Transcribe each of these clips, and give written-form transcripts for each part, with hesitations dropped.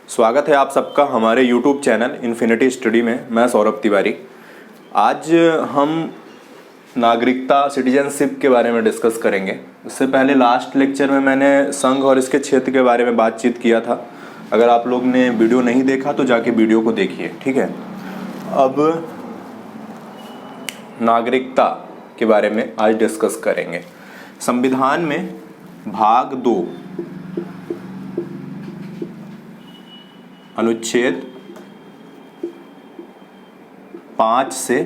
स्वागत है आप सबका हमारे YouTube चैनल इन्फिनिटी स्टडी में। मैं सौरभ तिवारी। आज हम नागरिकता सिटीजनशिप के बारे में डिस्कस करेंगे। इससे पहले लास्ट लेक्चर में मैंने संघ और इसके क्षेत्र के बारे में बातचीत किया था। अगर आप लोग ने वीडियो नहीं देखा तो जाके वीडियो को देखिए, ठीक है। अब नागरिकता के बारे में आज डिस्कस करेंगे। संविधान में भाग 2 अनुच्छेद 5 से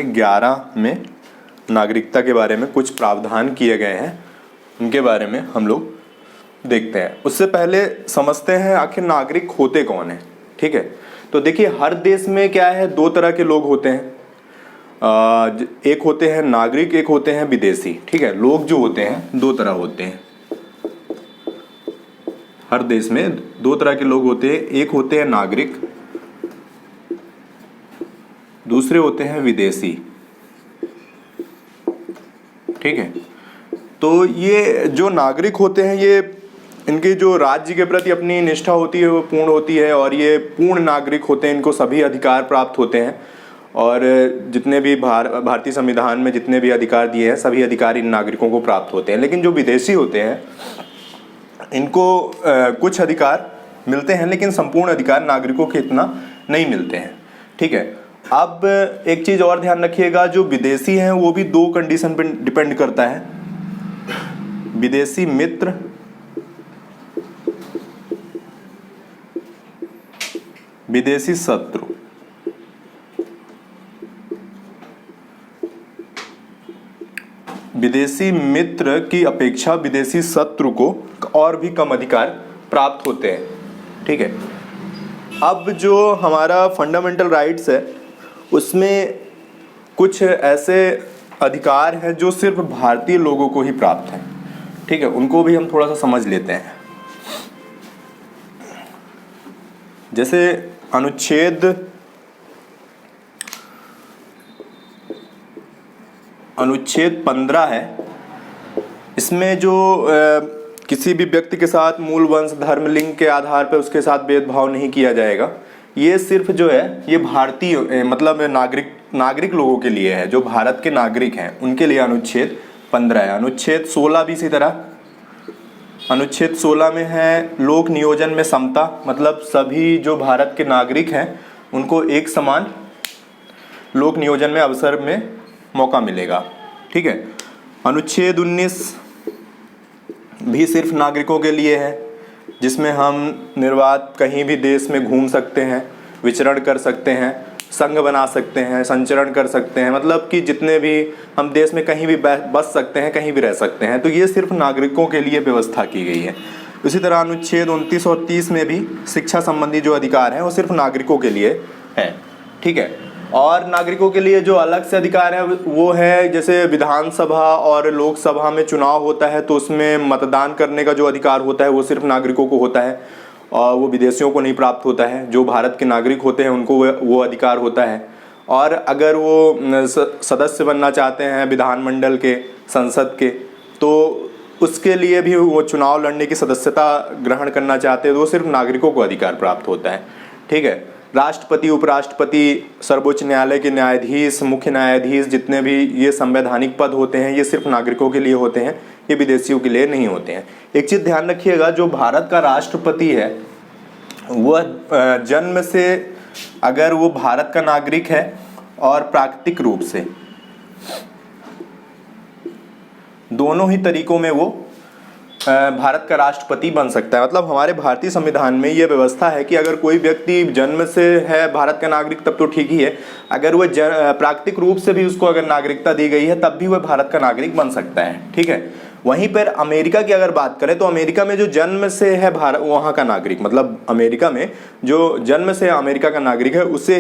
11 में नागरिकता के बारे में कुछ प्रावधान किए गए हैं, उनके बारे में हम लोग देखते हैं। उससे पहले समझते हैं आखिर नागरिक होते कौन हैं, ठीक है। तो देखिए, हर देश में क्या है, दो तरह के लोग होते हैं। एक होते हैं नागरिक, एक होते हैं विदेशी, ठीक है। लोग जो होते हैं दो तरह होते हैं। हर देश में दो तरह के लोग होते हैं। एक होते हैं नागरिक, दूसरे होते हैं विदेशी, ठीक है। तो ये जो नागरिक होते हैं, ये इनके जो राज्य के प्रति अपनी निष्ठा होती है वो पूर्ण होती है, और ये पूर्ण नागरिक होते हैं। इनको सभी अधिकार प्राप्त होते हैं, और जितने भी भारतीय संविधान में जितने भी अधिकार दिए हैं, सभी अधिकार इन नागरिकों को प्राप्त होते हैं। लेकिन जो विदेशी होते हैं, इनको कुछ अधिकार मिलते हैं, लेकिन संपूर्ण अधिकार नागरिकों के इतना नहीं मिलते हैं, ठीक है। अब एक चीज़ और ध्यान रखिएगा, जो विदेशी हैं वो भी दो कंडीशन पर डिपेंड करता है। विदेशी मित्र विदेशी शत्रु। विदेशी मित्र की अपेक्षा विदेशी शत्रु को और भी कम अधिकार प्राप्त होते हैं, ठीक है। अब जो हमारा फंडामेंटल राइट्स है, उसमें कुछ ऐसे अधिकार हैं जो सिर्फ भारतीय लोगों को ही प्राप्त हैं, ठीक है। उनको भी हम थोड़ा सा समझ लेते हैं। जैसे अनुच्छेद 15 है। इसमें जो किसी भी व्यक्ति के साथ मूल वंश, धर्म, लिंग के आधार पर उसके साथ भेदभाव नहीं किया जाएगा। ये सिर्फ जो है ये भारतीय मतलब नागरिक लोगों के लिए है, जो भारत के नागरिक हैं उनके लिए अनुच्छेद 15 है। अनुच्छेद 16 भी इसी तरह। अनुच्छेद 16 में है लोक नियोजन में समता, मतलब सभी जो भारत के नागरिक हैं उनको एक समान लोक नियोजन में अवसर में मौका मिलेगा, ठीक है। अनुच्छेद 19 भी सिर्फ नागरिकों के लिए है, जिसमें हम निर्वाध कहीं भी देश में घूम सकते हैं, विचरण कर सकते हैं, संघ बना सकते हैं, संचरण कर सकते हैं, मतलब कि जितने भी हम देश में कहीं भी बस सकते हैं, कहीं भी रह सकते हैं। तो ये सिर्फ नागरिकों के लिए व्यवस्था की गई है। इसी तरह अनुच्छेद 29 और 30 में भी शिक्षा संबंधी जो अधिकार हैं वो सिर्फ नागरिकों के लिए है, ठीक है। और नागरिकों के लिए जो अलग से अधिकार है वो है, जैसे विधानसभा और लोकसभा में चुनाव होता है तो उसमें मतदान करने का जो अधिकार होता है वो सिर्फ नागरिकों को होता है, और वो विदेशियों को नहीं प्राप्त होता है। जो भारत के नागरिक होते हैं उनको वो अधिकार होता है। और अगर वो सदस्य बनना चाहते हैं विधानमंडल के, संसद के, तो उसके लिए भी वो चुनाव लड़ने की सदस्यता ग्रहण करना चाहते हैं तो वो सिर्फ नागरिकों को अधिकार प्राप्त होता है, ठीक है। राष्ट्रपति, उपराष्ट्रपति, सर्वोच्च न्यायालय के न्यायाधीश, मुख्य न्यायाधीश, जितने भी ये संवैधानिक पद होते हैं ये सिर्फ नागरिकों के लिए होते हैं, ये विदेशियों के लिए नहीं होते हैं। एक चीज़ ध्यान रखिएगा, जो भारत का राष्ट्रपति है वह जन्म से, अगर वो भारत का नागरिक है और प्राकृतिक रूप से, दोनों ही तरीकों में वो भारत का राष्ट्रपति बन सकता है। मतलब हमारे भारतीय संविधान में ये व्यवस्था है कि अगर कोई व्यक्ति जन्म से है भारत का नागरिक तब तो ठीक ही है, अगर वह प्राकृतिक रूप से भी उसको अगर नागरिकता दी गई है तब भी वह भारत का नागरिक बन सकता है, ठीक है। वहीं पर अमेरिका की अगर बात करें तो अमेरिका में जो जन्म से है वहाँ का नागरिक, मतलब अमेरिका में जो जन्म से अमेरिका का नागरिक है उसे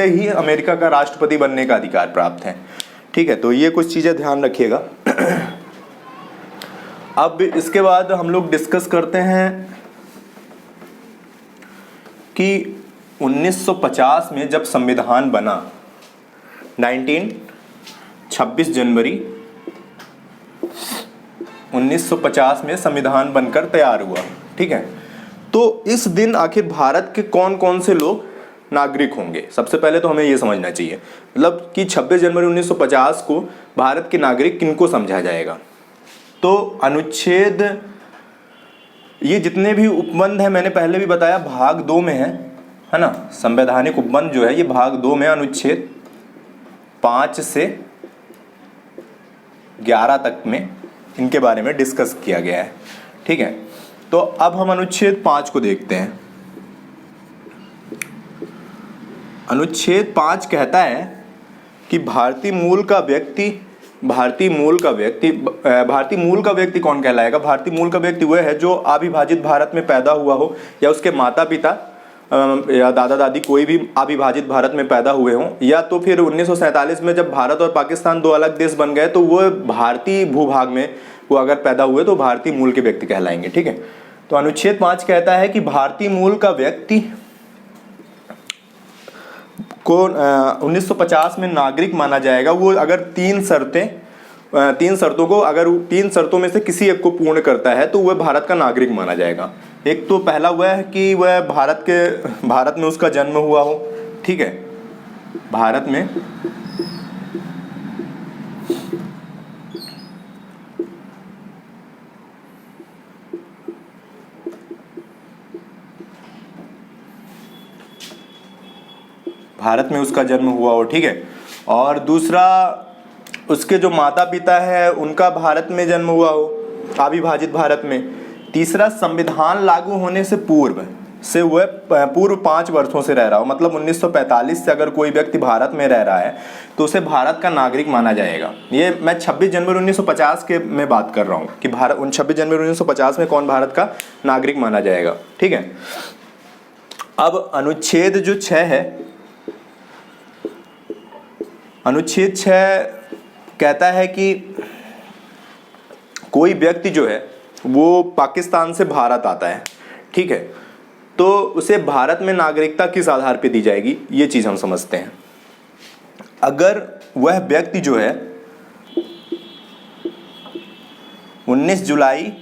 ही अमेरिका का राष्ट्रपति बनने का अधिकार प्राप्त है, ठीक है। तो ये कुछ चीज़ें ध्यान रखिएगा। अब इसके बाद हम लोग डिस्कस करते हैं कि 1950 में जब संविधान बना, 26 जनवरी 1950 में संविधान बनकर तैयार हुआ। ठीक है, तो इस दिन आखिर भारत के कौन कौन से लोग नागरिक होंगे, सबसे पहले तो हमें ये समझना चाहिए, मतलब कि 26 जनवरी 1950 को भारत के नागरिक किनको समझा जाएगा। तो अनुच्छेद, ये जितने भी उपबंध हैं मैंने पहले भी बताया भाग 2 में है ना, संवैधानिक उपबंध जो है ये भाग 2 में अनुच्छेद 5 से 11 तक में इनके बारे में डिस्कस किया गया है। ठीक है, तो अब हम अनुच्छेद 5 को देखते हैं। अनुच्छेद 5 कहता है कि भारतीय मूल का व्यक्ति कौन कहलाएगा? भारतीय मूल का व्यक्ति वह है जो अविभाजित भारत में पैदा हुआ हो या उसके माता पिता या दादा दादी कोई भी अविभाजित भारत में पैदा हुए हों, या तो फिर 1947 में जब भारत और पाकिस्तान दो अलग देश बन गए तो वो भारतीय भूभाग में वो अगर पैदा हुए तो भारतीय मूल के व्यक्ति कहलाएंगे। ठीक है, तो अनुच्छेद 5 कहता है कि भारतीय मूल का व्यक्ति को 1950 में नागरिक माना जाएगा वो अगर तीन शर्तों में से किसी एक को पूर्ण करता है तो वह भारत का नागरिक माना जाएगा। एक तो पहला वह है कि वह भारत में उसका जन्म हुआ हो। ठीक है, भारत में उसका जन्म हुआ हो। ठीक है, और दूसरा उसके जो माता पिता है उनका भारत में जन्म हुआ हो, अविभाजित भारत में। तीसरा, संविधान लागू होने से पूर्व वह 5 वर्षों से रह रहा हो, मतलब 1945 से अगर कोई व्यक्ति भारत में रह रहा है तो उसे भारत का नागरिक माना जाएगा। ये मैं 26 जनवरी 1950 के में बात कर रहा हूँ कि 26 जनवरी 1950 में कौन भारत का नागरिक माना जाएगा। ठीक है, अब अनुच्छेद जो 6 है, अनुच्छेद 6 कहता है कि कोई व्यक्ति जो है वो पाकिस्तान से भारत आता है। ठीक है, तो उसे भारत में नागरिकता किस आधार पे दी जाएगी, ये चीज हम समझते हैं। अगर वह व्यक्ति जो है 19 जुलाई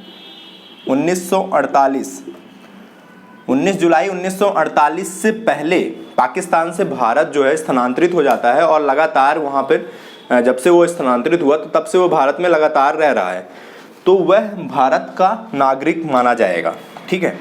1948 से पहले पाकिस्तान से भारत जो है स्थानांतरित हो जाता है और लगातार वहाँ पर जब से वो स्थानांतरित हुआ तो तब से वो भारत में लगातार रह रहा है, तो वह भारत का नागरिक माना जाएगा। ठीक है,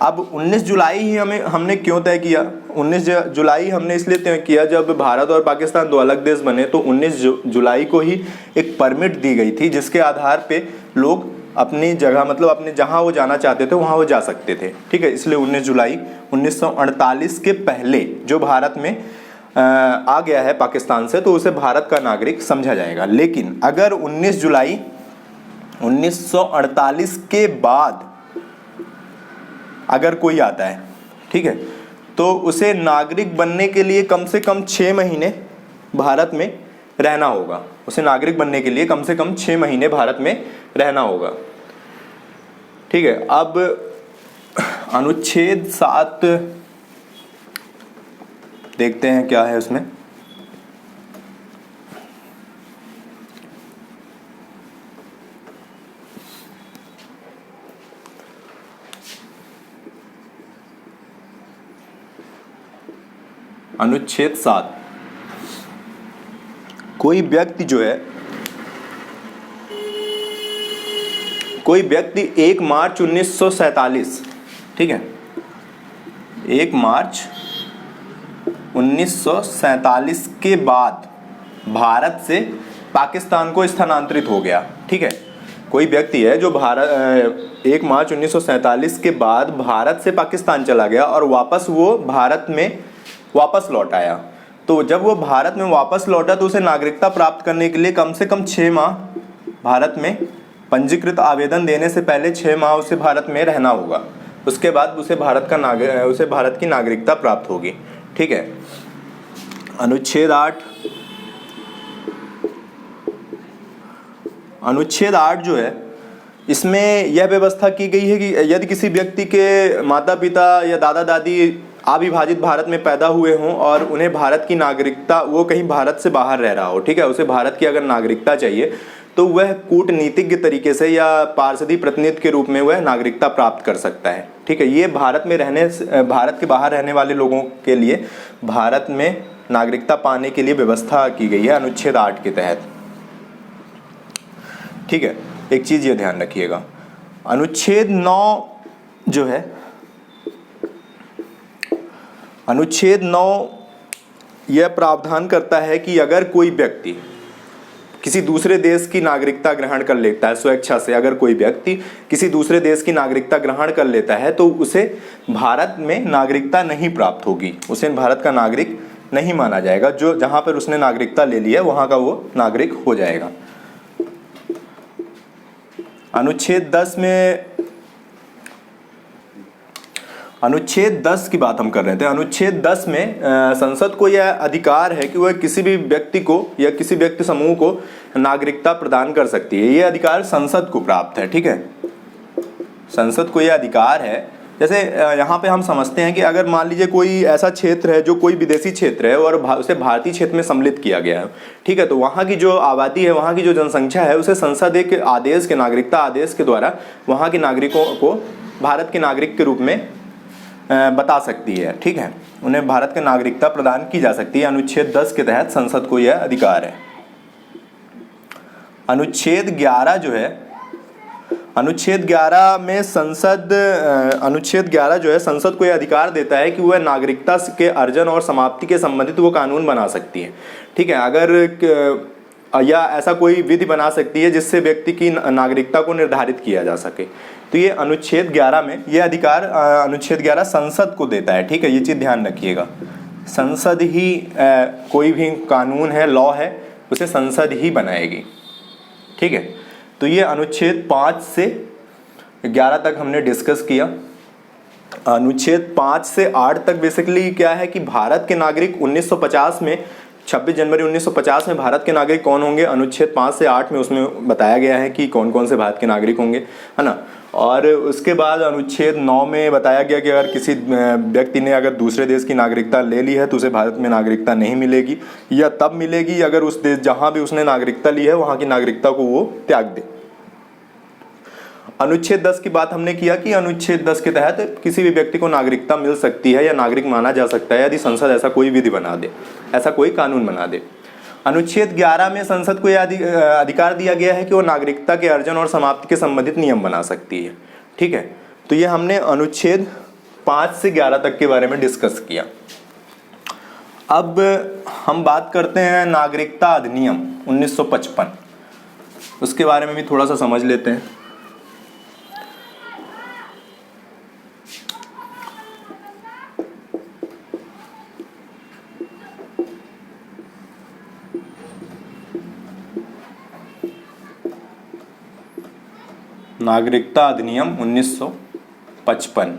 अब 19 जुलाई ही हमने क्यों तय किया? 19 जुलाई हमने इसलिए तय किया जब भारत और पाकिस्तान दो अलग देश बने तो 19 जुलाई को ही एक परमिट दी गई थी जिसके आधार पे लोग अपनी जगह, मतलब अपने जहां वो जाना चाहते थे वहां वो जा सकते थे। ठीक है, इसलिए 19 जुलाई 1948 के पहले जो भारत में आ गया है पाकिस्तान से तो उसे भारत का नागरिक समझा जाएगा। लेकिन अगर 19 जुलाई 1948 के बाद अगर कोई आता है, ठीक है, तो उसे नागरिक बनने के लिए कम से कम 6 महीने भारत में रहना होगा। उसे नागरिक बनने के लिए कम से कम 6 महीने भारत में रहना होगा। ठीक है, अब अनुच्छेद 7 देखते हैं क्या है उसमें। अनुच्छेद 7, कोई व्यक्ति 1 मार्च 1947, ठीक है, 1 मार्च 1947 के बाद भारत से पाकिस्तान को स्थानांतरित हो गया। ठीक है, कोई व्यक्ति है जो 1 मार्च 1947 के बाद भारत से पाकिस्तान चला गया और वापस वो भारत में वापस लौट आया। तो जब वो भारत में वापस लौटा तो उसे नागरिकता प्राप्त करने के लिए कम से कम 6 माह भारत में पंजीकृत आवेदन देने से पहले 6 माह उसे भारत में रहना होगा। उसके बाद उसे भारत की नागरिकता प्राप्त होगी। ठीक है, अनुच्छेद 8 जो है इसमें यह व्यवस्था की गई है कि यदि किसी व्यक्ति के माता पिता या दादा दादी अविभाजित भारत में पैदा हुए हों और उन्हें भारत की नागरिकता, वो कहीं भारत से बाहर रह रहा हो, ठीक है, उसे भारत की अगर नागरिकता चाहिए तो वह कूटनीतिज्ञ तरीके से या पार्षदी प्रतिनिधि के रूप में वह नागरिकता प्राप्त कर सकता है। ठीक है, ये भारत के बाहर रहने वाले लोगों के लिए भारत में नागरिकता पाने के लिए व्यवस्था की गई है अनुच्छेद 8 के तहत। ठीक है, एक चीज ये ध्यान रखिएगा, अनुच्छेद 9 जो है, अनुच्छेद 9 यह प्रावधान करता है कि अगर कोई व्यक्ति किसी दूसरे देश की नागरिकता ग्रहण कर लेता है स्वेच्छा से, अगर कोई व्यक्ति किसी दूसरे देश की नागरिकता ग्रहण कर लेता है तो उसे भारत में नागरिकता नहीं प्राप्त होगी, उसे भारत का नागरिक नहीं माना जाएगा। जो जहां पर उसने नागरिकता ले ली है वहां का वो नागरिक हो जाएगा। अनुच्छेद 10 में, अनुच्छेद 10 की बात हम कर रहे थे। अनुच्छेद 10 में संसद को यह अधिकार है कि वह किसी भी व्यक्ति को या किसी व्यक्ति समूह को नागरिकता प्रदान कर सकती है। यह अधिकार संसद को प्राप्त है। ठीक है, संसद को यह अधिकार है। जैसे यहाँ पे हम समझते हैं कि अगर मान लीजिए कोई ऐसा क्षेत्र है जो कोई विदेशी क्षेत्र है और उसे भारतीय क्षेत्र में सम्मिलित किया गया है, ठीक है, तो वहाँ की जो आबादी है, वहाँ की जो जनसंख्या है, उसे संसद एक आदेश के, नागरिकता आदेश के द्वारा वहाँ के नागरिकों को भारत के नागरिक के रूप में बता सकती है। ठीक है, उन्हें भारत की नागरिकता प्रदान की जा सकती है। अनुच्छेद 10 के तहत संसद को यह अधिकार है। अनुच्छेद 11 जो है, अनुच्छेद 11 में अनुच्छेद 11 जो है संसद को यह अधिकार देता है कि वह नागरिकता के अर्जन और समाप्ति के संबंधित वो कानून बना सकती है। ठीक है, अगर या ऐसा कोई विधि बना सकती है जिससे व्यक्ति की नागरिकता को निर्धारित किया जा सके। तो ये अनुच्छेद 11 में ये अधिकार अनुच्छेद 11 संसद को देता है। ठीक है, ये चीज़ ध्यान रखिएगा, संसद ही कोई भी कानून है, लॉ है, उसे संसद ही बनाएगी। ठीक है, तो ये अनुच्छेद 5 से 11 तक हमने डिस्कस किया। अनुच्छेद 5 से 8 तक बेसिकली क्या है कि भारत के नागरिक 1950 में 26 जनवरी 1950 में भारत के नागरिक कौन होंगे, अनुच्छेद 5 से 8 में उसमें बताया गया है कि कौन कौन से भारत के नागरिक होंगे, है ना। और उसके बाद अनुच्छेद 9 में बताया गया कि अगर किसी व्यक्ति ने अगर दूसरे देश की नागरिकता ले ली है तो उसे भारत में नागरिकता नहीं मिलेगी, या तब मिलेगी अगर उस देश जहाँ भी उसने नागरिकता ली है वहाँ की नागरिकता को वो त्याग दे। अनुच्छेद 10 की बात हमने किया कि अनुच्छेद 10 के तहत किसी भी व्यक्ति को नागरिकता मिल सकती है या नागरिक माना जा सकता है यदि संसद ऐसा कोई विधि बना दे, ऐसा कोई कानून बना दे। अनुच्छेद 11 में संसद को यह अधिकार दिया गया है कि वो नागरिकता के अर्जन और समाप्ति के संबंधित नियम बना सकती है। ठीक है, तो ये हमने अनुच्छेद 5 से 11 तक के बारे में डिस्कस किया। अब हम बात करते हैं नागरिकता अधिनियम 1955, उसके बारे में भी थोड़ा सा समझ लेते हैं। नागरिकता अधिनियम 1955।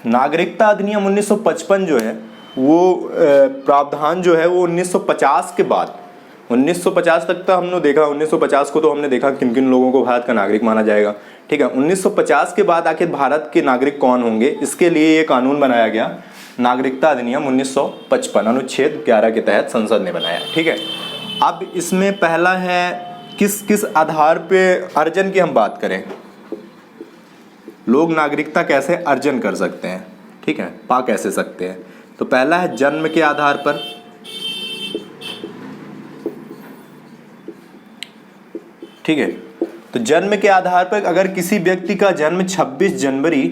नागरिकता अधिनियम 1955 जो है वो प्रावधान जो है वो 1950 के बाद, 1950 तक तो हमने देखा, 1950 को तो हमने देखा किन किन लोगों को भारत का नागरिक माना जाएगा। ठीक है, 1950 के बाद आखिर भारत के नागरिक कौन होंगे, इसके लिए ये कानून बनाया गया, नागरिकता अधिनियम 1955 अनुच्छेद 11 के तहत संसद ने बनाया। ठीक है, अब इसमें पहला है किस किस आधार पे अर्जन की हम बात करें, लोग नागरिकता कैसे अर्जन कर सकते हैं, ठीक है, पा कैसे सकते हैं। तो पहला है जन्म के आधार पर, ठीक है, तो जन्म के आधार पर अगर किसी व्यक्ति का जन्म 26 जनवरी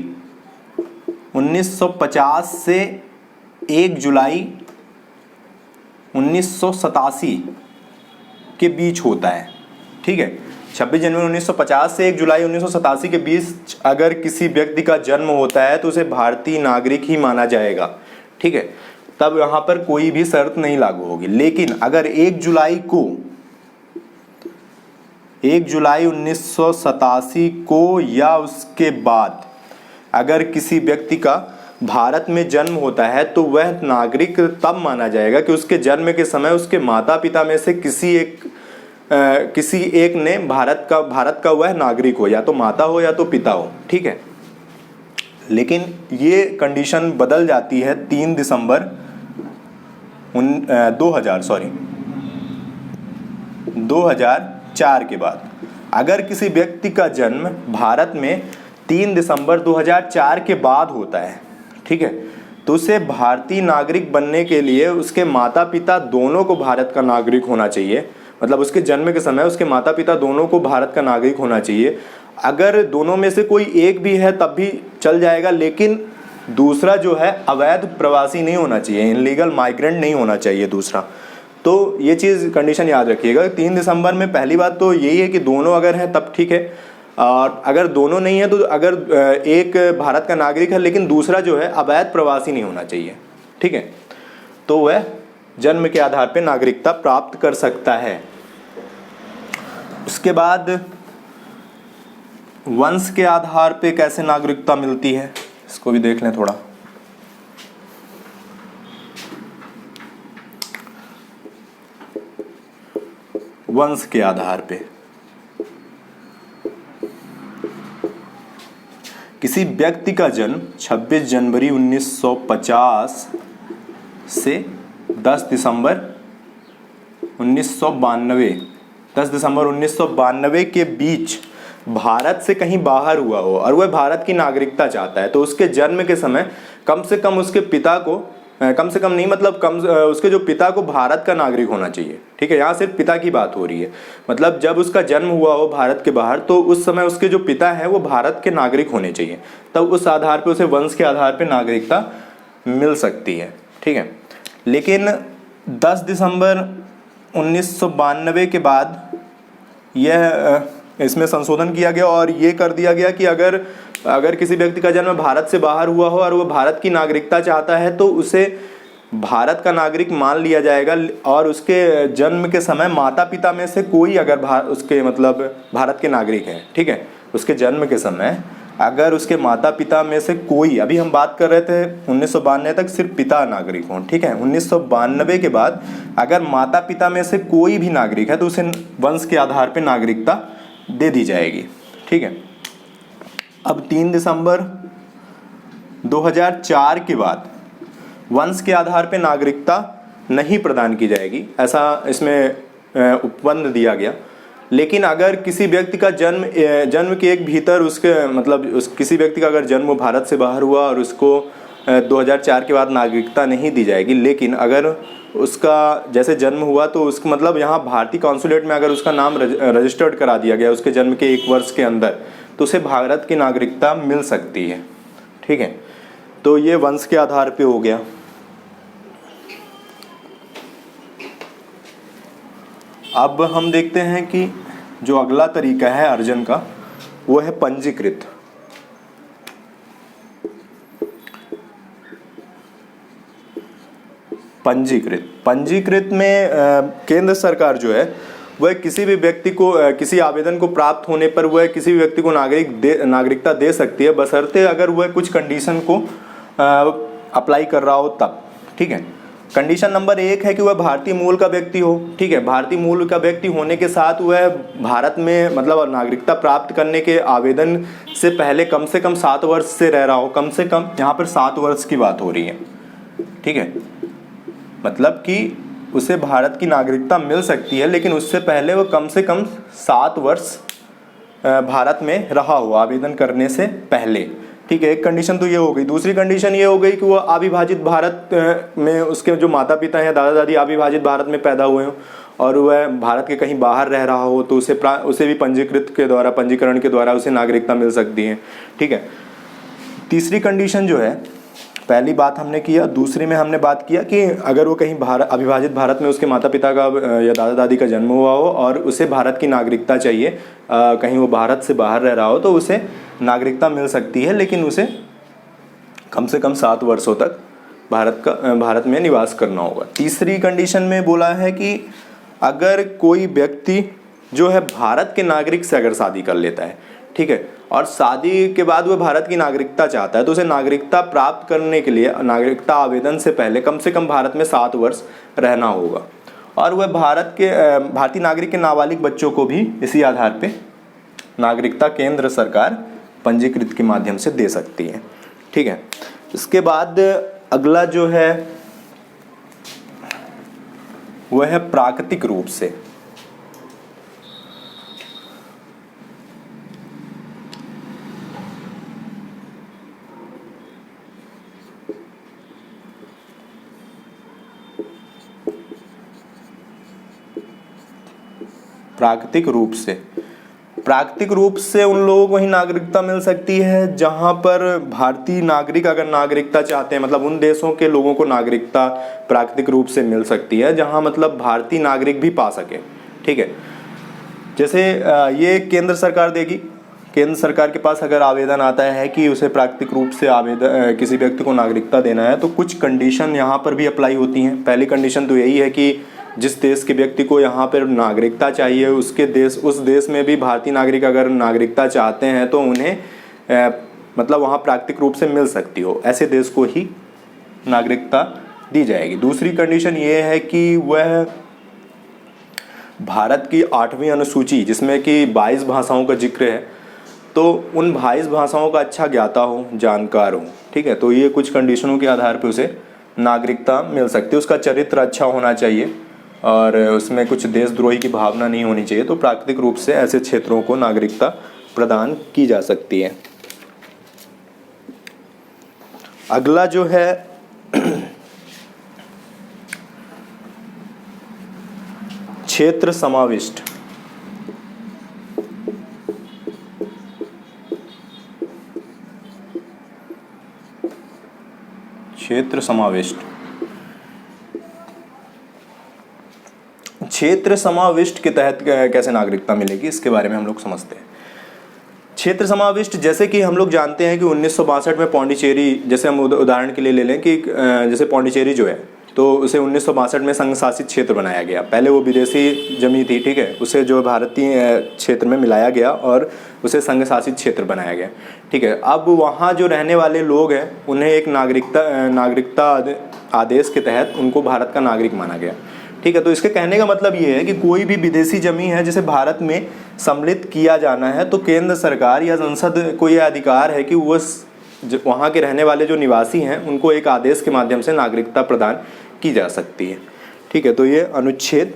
1950 से 1 जुलाई 1987 के बीच होता है, ठीक है, 26 जनवरी 1950 से 1 जुलाई 1987 के बीच अगर किसी व्यक्ति का जन्म होता है तो उसे भारतीय नागरिक ही माना जाएगा। ठीक है, तब यहाँ पर कोई भी शर्त नहीं लागू होगी। लेकिन अगर 1 जुलाई 1987 को या उसके बाद अगर किसी व्यक्ति का भारत में जन्म होता है तो वह नागरिक तब माना जाएगा कि उसके जन्म के समय उसके माता पिता में से किसी एक ने भारत का वह नागरिक हो, या तो माता हो या तो पिता हो। ठीक है, लेकिन ये कंडीशन बदल जाती है 3 दिसंबर 2004 के बाद अगर किसी व्यक्ति का जन्म भारत में 3 दिसंबर 2004 के बाद होता है, ठीक है, तो उसे भारतीय नागरिक बनने के लिए उसके माता पिता दोनों को भारत का नागरिक होना चाहिए। मतलब उसके जन्म के समय उसके माता पिता दोनों को भारत का नागरिक होना चाहिए। अगर दोनों में से कोई एक भी है तब भी चल जाएगा, लेकिन दूसरा जो है अवैध प्रवासी नहीं होना चाहिए, इनलीगल माइग्रेंट नहीं होना चाहिए दूसरा। तो ये चीज़ कंडीशन याद रखिएगा। 3 दिसंबर में पहली बात तो यही है कि दोनों अगर हैं तब ठीक है, और अगर दोनों नहीं है तो अगर एक भारत का नागरिक है लेकिन दूसरा जो है अवैध प्रवासी नहीं होना चाहिए, ठीक है, तो वह जन्म के आधार पर नागरिकता प्राप्त कर सकता है। उसके बाद वंश के आधार पे कैसे नागरिकता मिलती है, इसको भी देख लें थोड़ा। वंश के आधार पे किसी व्यक्ति का जन्म 26 जनवरी 1950 से 10 दिसंबर 1992 के बीच भारत से कहीं बाहर हुआ हो और वह भारत की नागरिकता चाहता है, तो उसके जन्म के समय कम से कम उसके पिता को, कम से कम नहीं मतलब उसके जो पिता को भारत का नागरिक होना चाहिए, ठीक है। यहाँ सिर्फ पिता की बात हो रही है, मतलब जब उसका जन्म हुआ हो भारत के बाहर तो उस समय उसके जो पिता है वो भारत के नागरिक होने चाहिए, तब उस आधार पे उसे वंश के आधार पे नागरिकता मिल सकती है, ठीक है। लेकिन 10 दिसंबर 1992 के बाद यह इसमें संशोधन किया गया और ये कर दिया गया कि अगर किसी व्यक्ति का जन्म भारत से बाहर हुआ हो और वो भारत की नागरिकता चाहता है तो उसे भारत का नागरिक मान लिया जाएगा, और उसके जन्म के समय माता पिता में से कोई अगर उसके मतलब भारत के नागरिक हैं, ठीक है, उसके जन्म के समय अगर उसके माता पिता में से कोई, अभी हम बात कर रहे थे 1992 तक सिर्फ पिता नागरिक हों, ठीक है, 1992 के बाद अगर माता पिता में से कोई भी नागरिक है तो उसे वंश के आधार पर नागरिकता दे दी जाएगी, ठीक है। अब 3 दिसंबर 2004 के बाद वंश के आधार पर नागरिकता नहीं प्रदान की जाएगी, ऐसा इसमें उपबंध दिया गया। लेकिन अगर किसी व्यक्ति का जन्म के एक भीतर उसके मतलब किसी व्यक्ति का अगर जन्म भारत से बाहर हुआ और उसको 2004 के बाद नागरिकता नहीं दी जाएगी, लेकिन अगर उसका जैसे जन्म हुआ तो उसका मतलब यहाँ भारतीय कॉन्सुलेट में अगर उसका नाम रजिस्टर्ड करा दिया गया उसके जन्म के 1 वर्ष के अंदर, तो उसे भारत की नागरिकता मिल सकती है, ठीक है। तो ये वंश के आधार पे हो गया। अब हम देखते हैं कि जो अगला तरीका है अर्जन का वो है पंजीकृत। पंजीकृत में केंद्र सरकार जो है वह किसी भी व्यक्ति को किसी आवेदन को प्राप्त होने पर वह किसी भी व्यक्ति को नागरिकता दे सकती है, बशर्ते अगर वह कुछ कंडीशन को अप्लाई कर रहा हो तब, ठीक है। कंडीशन नंबर 1 है कि वह भारतीय मूल का व्यक्ति हो, ठीक है। भारतीय मूल का व्यक्ति होने के साथ वह भारत में मतलब नागरिकता प्राप्त करने के आवेदन से पहले कम से कम 7 वर्ष से रह रहा हो, कम से कम यहाँ पर 7 वर्ष की बात हो रही है, ठीक है। मतलब कि उसे भारत की नागरिकता मिल सकती है लेकिन उससे पहले वो कम से कम 7 वर्ष भारत में रहा हो आवेदन करने से पहले, ठीक है। एक कंडीशन तो ये हो गई। दूसरी कंडीशन ये हो गई कि वो अविभाजित भारत में उसके जो माता पिता हैं दादा दादी अविभाजित भारत में पैदा हुए हों और वह भारत के कहीं बाहर रह रहा हो तो उसे भी पंजीकरण के द्वारा उसे नागरिकता मिल सकती है, ठीक है। तीसरी कंडीशन जो है, पहली बात हमने किया, दूसरी में हमने बात किया कि अगर वो कहीं अविभाजित भारत में उसके माता पिता का या दादा दादी का जन्म हुआ हो और उसे भारत की नागरिकता चाहिए, कहीं वो भारत से बाहर रह रहा हो तो उसे नागरिकता मिल सकती है, लेकिन उसे कम से कम 7 वर्षों तक भारत में निवास करना होगा। तीसरी कंडीशन में बोला है कि अगर कोई व्यक्ति जो है भारत के नागरिक से अगर शादी कर लेता है, ठीक है, और शादी के बाद वह भारत की नागरिकता चाहता है तो उसे नागरिकता प्राप्त करने के लिए नागरिकता आवेदन से पहले कम से कम भारत में 7 वर्ष रहना होगा, और वह भारतीय नागरिक के नाबालिग बच्चों को भी इसी आधार पे नागरिकता केंद्र सरकार पंजीकृत के माध्यम से दे सकती है, ठीक है। इसके बाद अगला जो है वह है प्राकृतिक रूप से। प्राकृतिक रूप से, प्राकृतिक रूप से उन लोगों को ही नागरिकता मिल सकती है जहां पर भारतीय नागरिक अगर नागरिकता चाहते हैं, मतलब उन देशों के लोगों को नागरिकता प्राकृतिक रूप से मिल सकती है जहां मतलब भारतीय नागरिक भी पा सके। ठीक है, जैसे ये केंद्र सरकार देगी। केंद्र सरकार के पास अगर आवेदन आता है कि उसे प्राकृतिक रूप से आवेदन किसी व्यक्ति को नागरिकता देना है, तो कुछ कंडीशन यहाँ पर भी अप्लाई होती हैं। पहली कंडीशन तो यही है कि जिस देश के व्यक्ति को यहाँ पर नागरिकता चाहिए उसके देश, उस देश में भी भारतीय नागरिक अगर नागरिकता चाहते हैं तो उन्हें मतलब वहाँ प्राकृतिक रूप से मिल सकती हो, ऐसे देश को ही नागरिकता दी जाएगी। दूसरी कंडीशन ये है कि वह भारत की 8वीं अनुसूची जिसमें कि 22 भाषाओं का जिक्र है, तो उन 22 भाषाओं का अच्छा ज्ञाता हो, जानकार हो। ठीक है, तो ये कुछ कंडीशनों के आधार पर उसे नागरिकता मिल सकती है। उसका चरित्र अच्छा होना चाहिए और उसमें कुछ देशद्रोही की भावना नहीं होनी चाहिए। तो प्राकृतिक रूप से ऐसे क्षेत्रों को नागरिकता प्रदान की जा सकती है। अगला जो है क्षेत्र समाविष्ट। क्षेत्र समाविष्ट, क्षेत्र समाविष्ट के तहत कैसे नागरिकता मिलेगी इसके बारे में हम लोग समझते हैं। क्षेत्र समाविष्ट, जैसे कि हम लोग जानते हैं कि 1962 में पौंडीचेरी, जैसे हम उदाहरण के लिए ले लें कि जैसे पौंडीचेरी जो है तो उसे 1962 में संघ शासित क्षेत्र बनाया गया। पहले वो विदेशी जमी थी, ठीक है, उसे जो भारतीय क्षेत्र में मिलाया गया और उसे संघ शासित क्षेत्र बनाया गया। ठीक है, अब वहाँ जो रहने वाले लोग हैं उन्हें एक नागरिकता आदेश के तहत उनको भारत का नागरिक माना गया। ठीक है, तो इसके कहने का मतलब ये है कि कोई भी विदेशी जमीन है जिसे भारत में सम्मिलित किया जाना है तो केंद्र सरकार या संसद को यह अधिकार है कि वो वहाँ के रहने वाले जो निवासी हैं उनको एक आदेश के माध्यम से नागरिकता प्रदान की जा सकती है। ठीक है, तो ये अनुच्छेद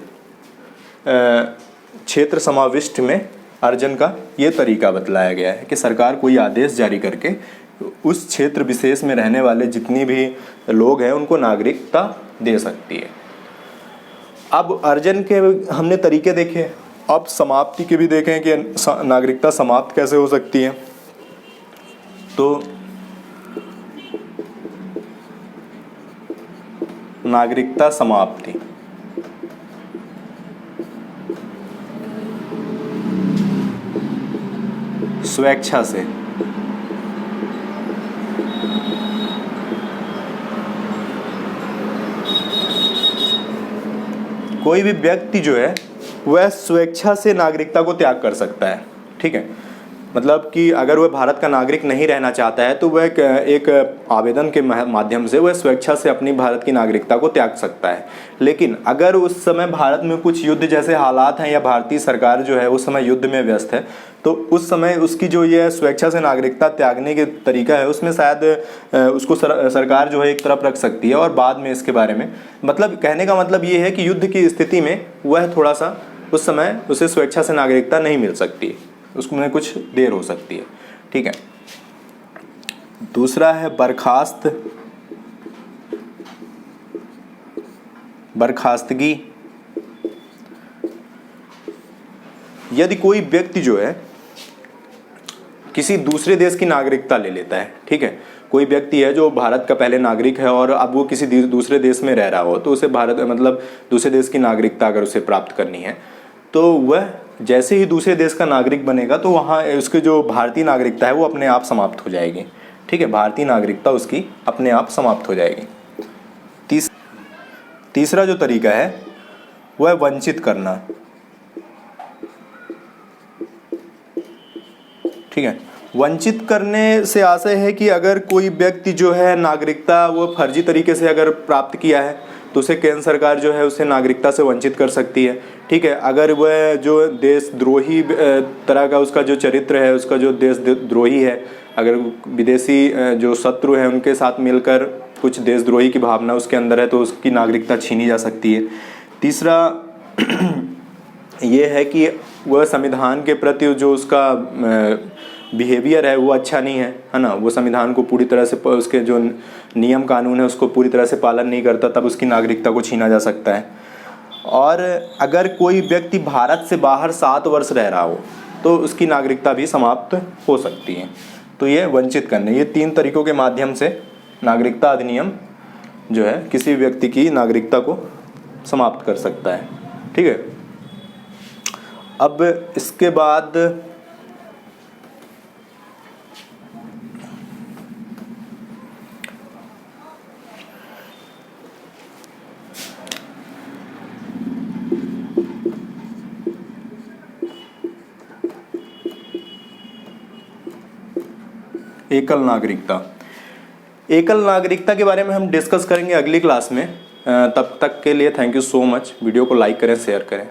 क्षेत्र समाविष्ट में अर्जन का ये तरीका बतलाया गया है कि सरकार कोई आदेश जारी करके उस क्षेत्र विशेष में रहने वाले जितनी भी लोग हैं उनको नागरिकता दे सकती है। अब अर्जन के हमने तरीके देखे, अब समाप्ति के भी देखें कि नागरिकता समाप्त कैसे हो सकती है। तो नागरिकता समाप्ति, स्वेच्छा से, कोई भी व्यक्ति जो है वह स्वेच्छा से नागरिकता को त्याग कर सकता है। ठीक है, मतलब कि अगर वह भारत का नागरिक नहीं रहना चाहता है तो वह एक आवेदन के माध्यम से वह स्वेच्छा से अपनी भारत की नागरिकता को त्याग सकता है। लेकिन अगर उस समय भारत में कुछ युद्ध जैसे हालात हैं या भारतीय सरकार जो है उस समय युद्ध में व्यस्त है तो उस समय उसकी जो ये स्वेच्छा से नागरिकता त्यागने के तरीका है उसमें शायद उसको सरकार जो है एक तरफ रख सकती है और बाद में इसके बारे में, मतलब कहने का मतलब ये है कि युद्ध की स्थिति में वह थोड़ा सा उस समय उसे स्वेच्छा से नागरिकता नहीं मिल सकती, उसमें कुछ देर हो सकती है। ठीक है, दूसरा है बर्खास्तगी। यदि कोई व्यक्ति जो है किसी दूसरे देश की नागरिकता ले लेता है, ठीक है, कोई व्यक्ति है जो भारत का पहले नागरिक है और अब वो किसी दूसरे देश में रह रहा हो तो उसे भारत मतलब दूसरे देश की नागरिकता अगर उसे प्राप्त करनी है तो वह जैसे ही दूसरे देश का नागरिक बनेगा तो वहाँ उसकी जो भारतीय नागरिकता है वो अपने आप समाप्त हो जाएगी। ठीक है, भारतीय नागरिकता उसकी अपने आप समाप्त हो जाएगी। तीसरा जो तरीका है वह वंचित करना। ठीक है, वंचित करने से आशय है कि अगर कोई व्यक्ति जो है नागरिकता वो फर्जी तरीके से अगर प्राप्त किया है तो उसे केंद्र सरकार जो है उसे नागरिकता से वंचित कर सकती है। ठीक है, अगर वह जो देशद्रोही तरह का उसका जो चरित्र है, उसका जो देशद्रोही है, अगर विदेशी जो शत्रु हैं उनके साथ मिलकर कुछ देशद्रोही की भावना उसके अंदर है तो उसकी नागरिकता छीनी जा सकती है। तीसरा ये है कि वह संविधान के प्रति जो उसका बिहेवियर है वो अच्छा नहीं है ना, वो संविधान को पूरी तरह से उसके जो नियम कानून है उसको पूरी तरह से पालन नहीं करता, तब उसकी नागरिकता को छीना जा सकता है। और अगर कोई व्यक्ति भारत से बाहर 7 वर्ष रह रहा हो तो उसकी नागरिकता भी समाप्त हो सकती है। तो ये वंचित करने, ये 3 तरीकों के माध्यम से नागरिकता अधिनियम जो है किसी व्यक्ति की नागरिकता को समाप्त कर सकता है। ठीक है, अब इसके बाद एकल नागरिकता। एकल नागरिकता के बारे में हम डिस्कस करेंगे अगली क्लास में। तब तक के लिए thank you so much. Video को लाइक करें, शेयर करें।